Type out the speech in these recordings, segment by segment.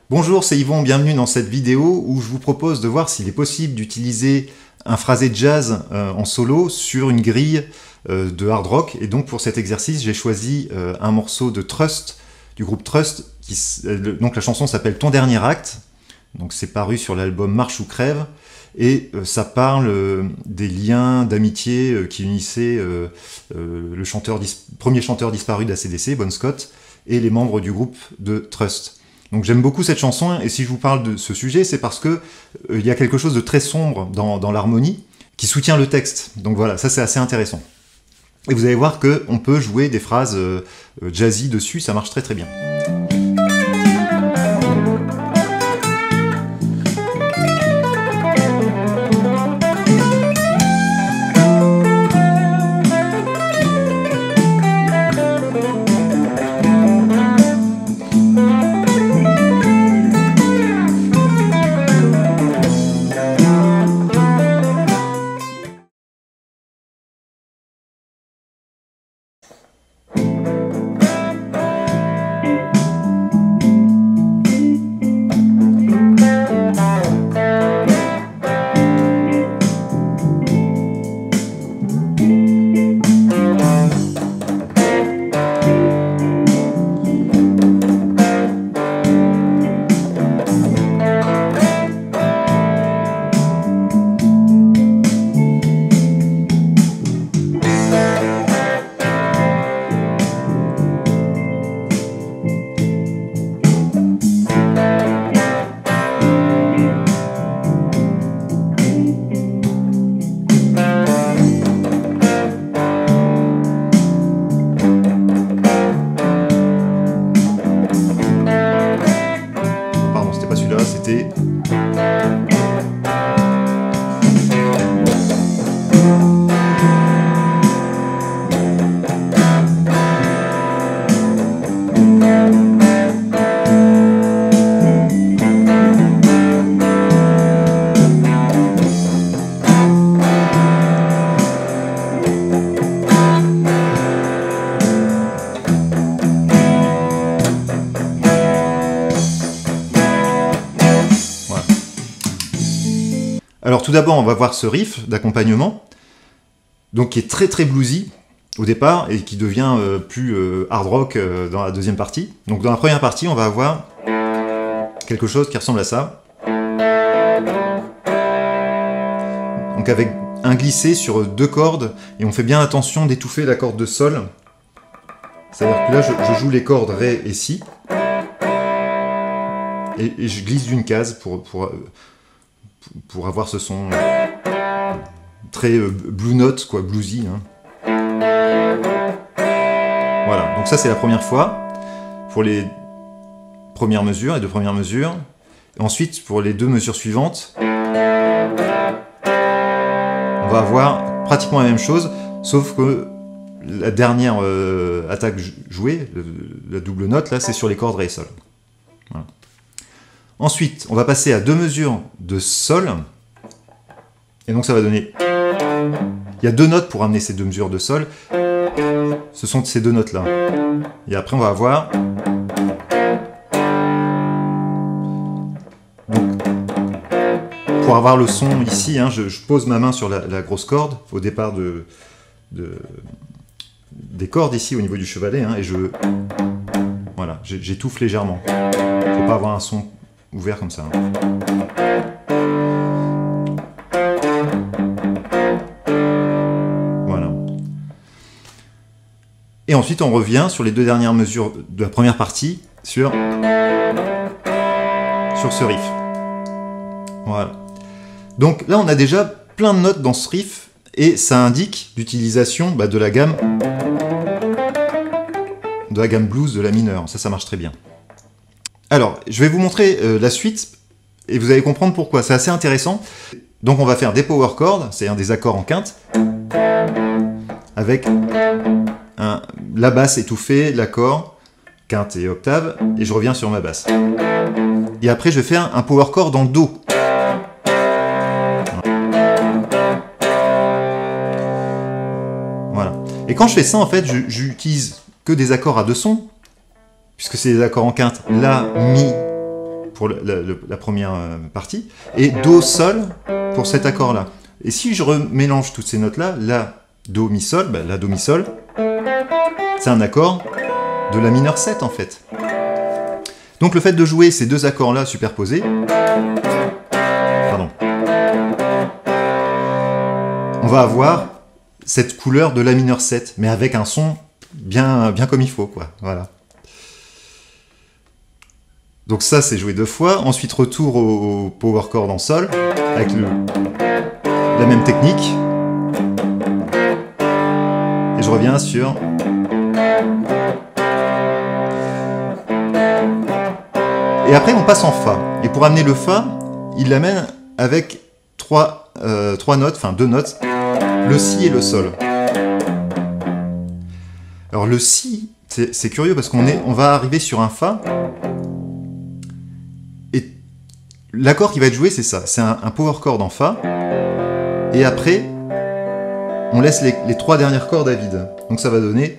Bonjour, c'est Yvon, bienvenue dans cette vidéo où je vous propose de voir s'il est possible d'utiliser un phrasé de jazz en solo sur une grille de hard rock. Et donc pour cet exercice, j'ai choisi un morceau de Trust, du groupe Trust, donc la chanson s'appelle Ton dernier acte, donc c'est paru sur l'album Marche ou crève, et ça parle des liens d'amitié qui unissaient le premier chanteur disparu d'ACDC, Bon Scott, et les membres du groupe de Trust. Donc j'aime beaucoup cette chanson, et si je vous parle de ce sujet, c'est parce que il y a quelque chose de très sombre dans l'harmonie qui soutient le texte. Donc voilà, ça c'est assez intéressant. Et vous allez voir qu'on peut jouer des phrases jazzy dessus, ça marche très très bien. C'était... Alors tout d'abord, on va voir ce riff d'accompagnement, donc qui est très très bluesy au départ et qui devient plus hard rock dans la deuxième partie. Donc dans la première partie, on va avoir quelque chose qui ressemble à ça. Donc avec un glissé sur deux cordes, et on fait bien attention d'étouffer la corde de sol. C'est-à-dire que là, je joue les cordes Ré et Si, et je glisse d'une case pour avoir ce son très blue note, quoi, bluesy. Hein. Voilà, donc ça c'est la première fois, pour les premières mesures, les deux premières mesures. Et ensuite, pour les deux mesures suivantes, on va avoir pratiquement la même chose, sauf que la dernière attaque jouée, la double note, là, c'est sur les cordes Ré et Sol. Voilà. Ensuite, on va passer à deux mesures de Sol, et donc ça va donner... Il y a deux notes pour amener ces deux mesures de Sol, ce sont ces deux notes-là. Et après on va avoir... Donc, pour avoir le son ici, hein, je pose ma main sur la grosse corde, au départ des cordes ici, au niveau du chevalet, hein, et voilà, j'étouffe légèrement. Faut pas avoir un son ouvert comme ça. Voilà. Et ensuite, on revient sur les deux dernières mesures de la première partie, sur ce riff. Voilà. Donc là, on a déjà plein de notes dans ce riff, et ça indique l'utilisation de la gamme blues de la mineure. Ça marche très bien. Alors, je vais vous montrer la suite, et vous allez comprendre pourquoi. C'est assez intéressant. Donc on va faire des power chords, c'est-à-dire des accords en quinte, avec la basse étouffée, l'accord, quinte et octave, et je reviens sur ma basse. Et après, je vais faire un power chord en Do. Voilà. Et quand je fais ça, en fait, j'utilise que des accords à deux sons, puisque c'est des accords en quinte, La, Mi, pour la première partie, et Do, Sol pour cet accord-là. Et si je remélange toutes ces notes-là, La, Do, Mi, Sol, ben, La, Do, Mi, Sol, c'est un accord de La mineur 7 en fait. Donc le fait de jouer ces deux accords-là superposés, pardon, on va avoir cette couleur de La mineur 7, mais avec un son bien comme il faut, quoi. Voilà. Donc ça, c'est joué 2 fois. Ensuite, retour au power chord en Sol, avec la même technique. Et je reviens sur... Et après, on passe en Fa. Et pour amener le Fa, il l'amène avec 3 notes, enfin 2 notes, le Si et le Sol. Alors le Si, c'est curieux parce qu'on va arriver sur un Fa, et l'accord qui va être joué, c'est ça, c'est un power chord en Fa, et après, on laisse les 3 dernières cordes à vide. Donc ça va donner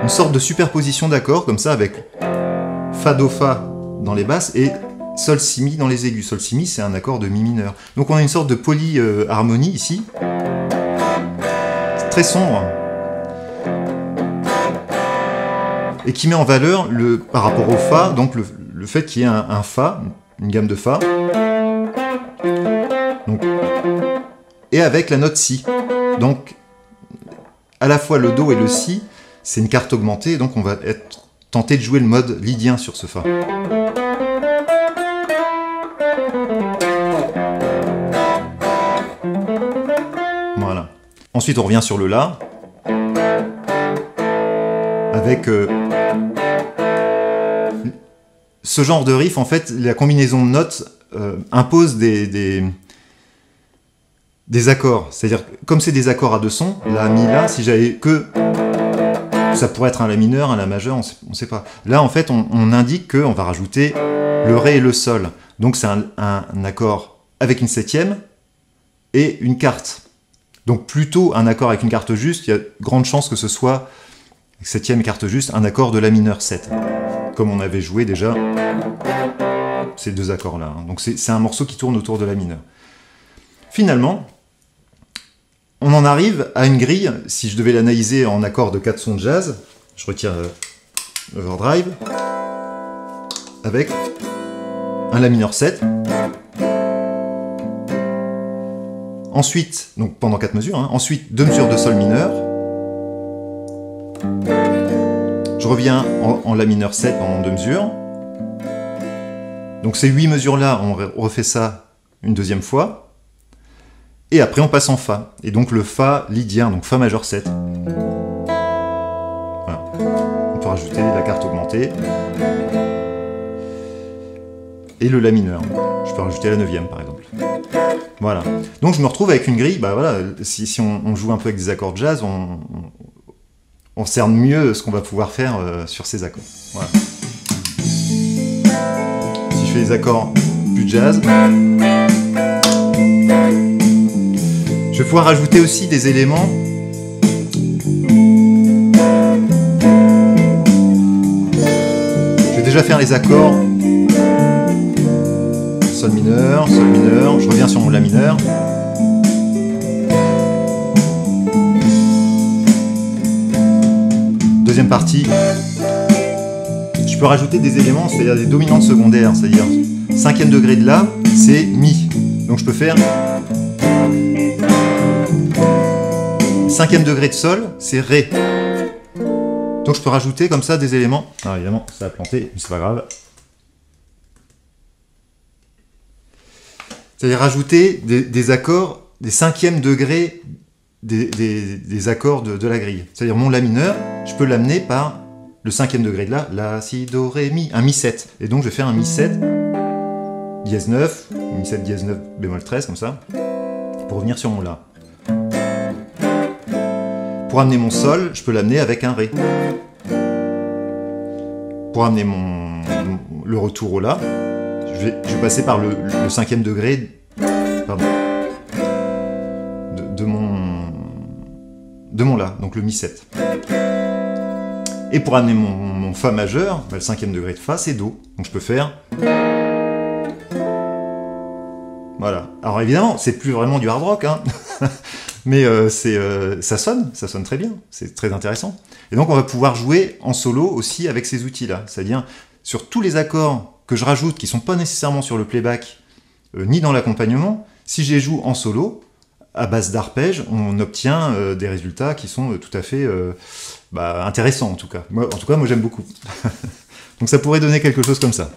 une sorte de superposition d'accords, comme ça, avec Fa, Do, Fa dans les basses, et Sol, Si, Mi dans les aigus. Sol, Si, Mi, c'est un accord de Mi mineur. Donc on a une sorte de polyharmonie ici, très sombre, et qui met en valeur, par rapport au Fa, donc le fait qu'il y ait un Fa, une gamme de Fa, donc, et avec la note Si. Donc, à la fois le Do et le Si, c'est une carte augmentée, donc on va tenter de jouer le mode lydien sur ce Fa. Voilà. Ensuite, on revient sur le La, avec ce genre de riff. En fait, la combinaison de notes impose des accords. C'est-à-dire, comme c'est des accords à 2 sons, La, Mi, La, si j'avais que... Ça pourrait être un La mineur, un La majeur, on ne sait pas. Là, en fait, on indique qu'on va rajouter le Ré et le Sol. Donc, c'est un accord avec une septième et une quarte. Donc, plutôt un accord avec une quarte juste, il y a de grandes chances que ce soit, septième et quarte juste, un accord de La mineur 7. Comme on avait joué déjà ces 2 accords-là. Donc, c'est un morceau qui tourne autour de La mineur. Finalement, on en arrive à une grille, si je devais l'analyser en accord de 4 sons de jazz, je retire l'overdrive, avec un La mineur 7. Ensuite, donc pendant 4 mesures, hein, ensuite 2 mesures de Sol mineur. Je reviens en La mineur 7 pendant 2 mesures. Donc ces 8 mesures-là, on refait ça une deuxième fois. Et après, on passe en Fa. Et donc le Fa lydien, donc Fa majeur 7. Voilà. On peut rajouter la carte augmentée. Et le La mineur. Je peux rajouter la 9e, par exemple. Voilà. Donc je me retrouve avec une grille. Bah voilà, si on joue un peu avec des accords de jazz, on cerne mieux ce qu'on va pouvoir faire sur ces accords. Voilà. Si je fais des accords plus jazz... Je vais pouvoir ajouter aussi des éléments je vais déjà faire les accords Sol mineur, je reviens sur mon La mineur. Deuxième partie, je peux rajouter des éléments, c'est-à-dire des dominantes secondaires, c'est-à-dire 5e degré de La, c'est Mi. Donc je peux faire 5e degré de Sol, c'est Ré. Donc je peux rajouter comme ça des éléments. Alors évidemment, ça a planté, mais c'est pas grave. C'est-à-dire rajouter des accords, des 5e degrés des accords de la grille. C'est-à-dire mon La mineur, je peux l'amener par le 5e degré de La, Si, Do, Ré, Mi, un Mi 7. Et donc je vais faire un Mi 7, dièse 9, Mi 7, dièse 9, bémol 13, comme ça, pour revenir sur mon La. Pour amener mon Sol, je peux l'amener avec un Ré. Pour amener le retour au La, je vais passer par le 5e degré de mon La, donc le Mi 7. Et pour amener mon Fa majeur, bah, le 5e degré de Fa, c'est Do. Donc je peux faire... Voilà. Alors évidemment, c'est plus vraiment du hard rock, hein. Mais ça sonne très bien, c'est très intéressant. Et donc on va pouvoir jouer en solo aussi avec ces outils-là. C'est-à-dire, sur tous les accords que je rajoute, qui ne sont pas nécessairement sur le playback, ni dans l'accompagnement, si je les joue en solo, à base d'arpège, on obtient des résultats qui sont tout à fait intéressants en tout cas. Moi j'aime beaucoup. Donc ça pourrait donner quelque chose comme ça.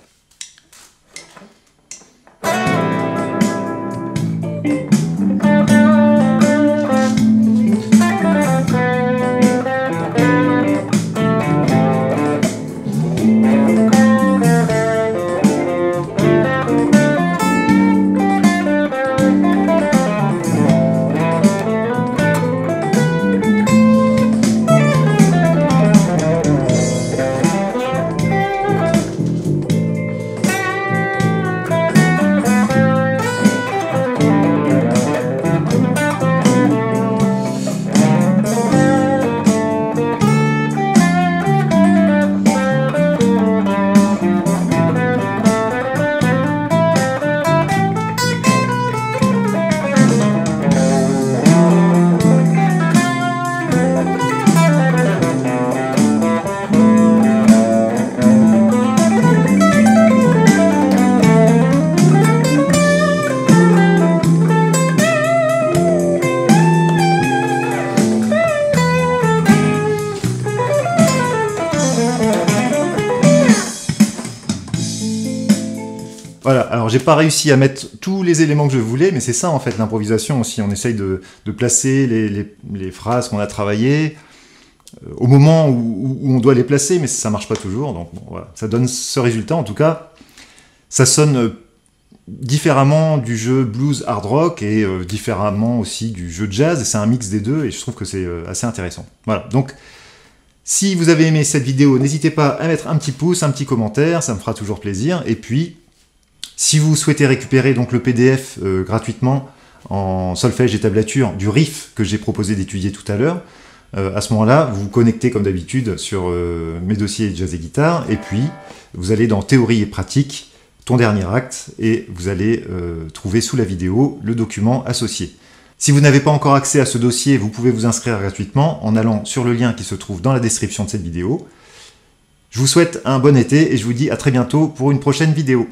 Voilà, alors j'ai pas réussi à mettre tous les éléments que je voulais, mais c'est ça en fait l'improvisation aussi. On essaye de placer les phrases qu'on a travaillées au moment où on doit les placer, mais ça marche pas toujours. Donc bon, voilà, ça donne ce résultat. En tout cas, ça sonne différemment du jeu blues hard rock et différemment aussi du jeu jazz. C'est un mix des deux et je trouve que c'est assez intéressant. Voilà, donc si vous avez aimé cette vidéo, n'hésitez pas à mettre un petit pouce, un petit commentaire, ça me fera toujours plaisir. Et puis, si vous souhaitez récupérer donc le PDF gratuitement en solfège et tablature du riff que j'ai proposé d'étudier tout à l'heure, à ce moment-là, vous vous connectez comme d'habitude sur mes dossiers jazz et guitare, et puis vous allez dans théorie et pratique, ton dernier acte, et vous allez trouver sous la vidéo le document associé. Si vous n'avez pas encore accès à ce dossier, vous pouvez vous inscrire gratuitement en allant sur le lien qui se trouve dans la description de cette vidéo. Je vous souhaite un bon été et je vous dis à très bientôt pour une prochaine vidéo.